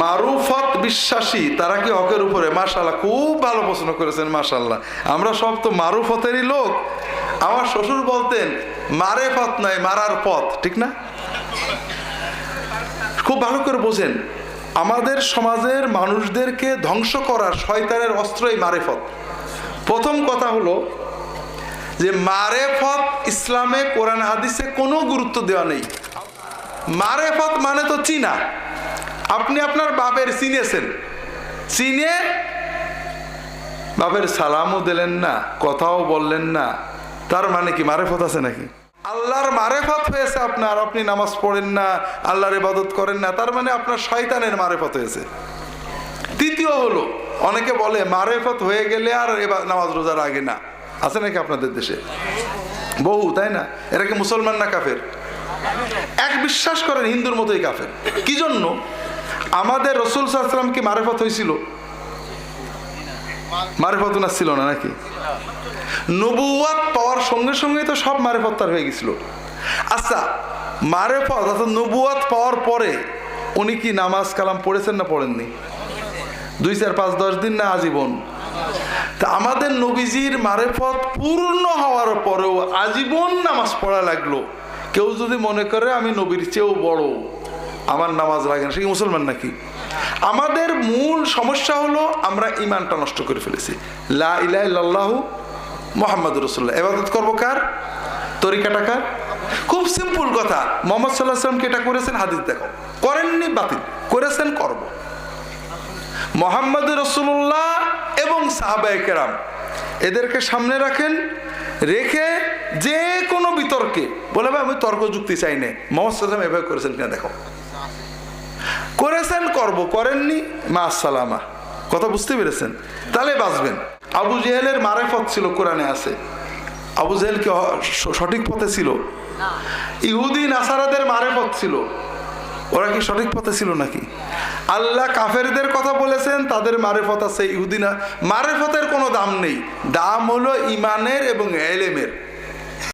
মারুফত বিশ্বাসী তারা কি হকের উপরে? মাশাআল্লাহ, খুব ভালো প্রশ্ন করেছেন, মাশাআল্লাহ। আমরা সব তো মারুফতেরই লোক। আমার শ্বশুর বলতেন মারেফত নয়, মারার পথ, ঠিক না? খুব ভালো করে বোঝেন, আমাদের সমাজের মানুষদেরকে ধ্বংস করার শয়তানের অস্ত্রই মারেফত। প্রথম কথা হলো যে মারেফত ইসলামে, কোরআন হাদিসে কোনো গুরুত্ব দেওয়া নেই। মারেফত মানে তো চিনা। আপনি আপনার বাপের চিনেছেন, চিনে বাপের সালামও দিলেন না, কথাও বললেন না, তার মানে কি মারেফত আছে নাকি? আল্লাহর মারেফত হয়েছে আপনার, আপনি নামাজ পড়েন না, আল্লাহর ইবাদত করেন না, তার মানে আপনার শয়তানের মারেফত হয়েছে। তৃতীয় হলো, অনেকে বলে মারেফত হয়ে গেলে আর নামাজ রোজার আগে না। আছে নাকি আপনাদের দেশে? বহু, তাই না? এরা কি মুসলমান না কাফের? এক বিশ্বাস করেন হিন্দুর মতোই কাফের। কি জন্য? আমাদের রাসূল সাল্লাল্লাহু আলাইহি ওয়াসাল্লাম কি মারেফত হয়েছিল? মারেফত না ছিল না নাকি? নবুয়ত পাওয়ার সঙ্গে সঙ্গে তো সব মারেফত তার হয়ে গেছিল। আচ্ছা, মারেফত অর্থাৎ নবুয়ত পাওয়ার পরে উনি কি নামাজ কালাম পড়েছেন না পড়েননি? 2, 4, 5, 10 দিন না আজীবন? তা আমাদের নবীজির মারেফত পূর্ণ হওয়ার পরেও আজীবন নামাজ পড়া লাগলো। কেউ যদি মনে করে আমি নবীর চেয়েও বড়, আমার নামাজ লাগে না, সে কি মুসলমান নাকি? আমাদের মূল সমস্যা হলো আমরা ইমানটা নষ্ট করে ফেলেছি। লা ইলাহা ইল্লাল্লাহু মুহাম্মাদুর রাসূলুল্লাহ। ইবাদত করবো কার? তরিকাটা কার? খুব সিম্পল কথা। মুহাম্মদ সাল্লাল্লাহু আলাইহি ওয়াসাল্লাম কি এটা করেছেন? হাদিস দেখো। করেননি, বাতিল। করেছেন, করব। মুহাম্মদুর রাসূলুল্লাহ এবং সাহাবায়ে কেরাম এদেরকে সামনে রাখেন, রেখে যে কোনো বিতর্কে বলে ভাই আমি তর্ক যুক্তি চাই না, মুহাম্মদ সাল্লাল্লাহু আলাইহি ওয়াসাল্লাম এভাবে করেছেন কিনা দেখো। করেছেন, করব, করেননি, মা আসসালামা। কথা বুঝতে পেরেছেন? তাহলে বাঁচবেন। আবু জেহেলের মারেফত ছিল, কোরআনে আছে। আবু জেহেল কি সঠিক পথে ছিল? ইহুদি নাসারাদের মারেফত ছিল, ওরা কি সঠিক পথে ছিল নাকি? আল্লাহ কাফেরদের কথা বলেছেন, তাদের মারেফত আছে। ইহুদি না, মারেফতের কোনো দাম নেই। দাম হলো ইমানের এবং ইলমের।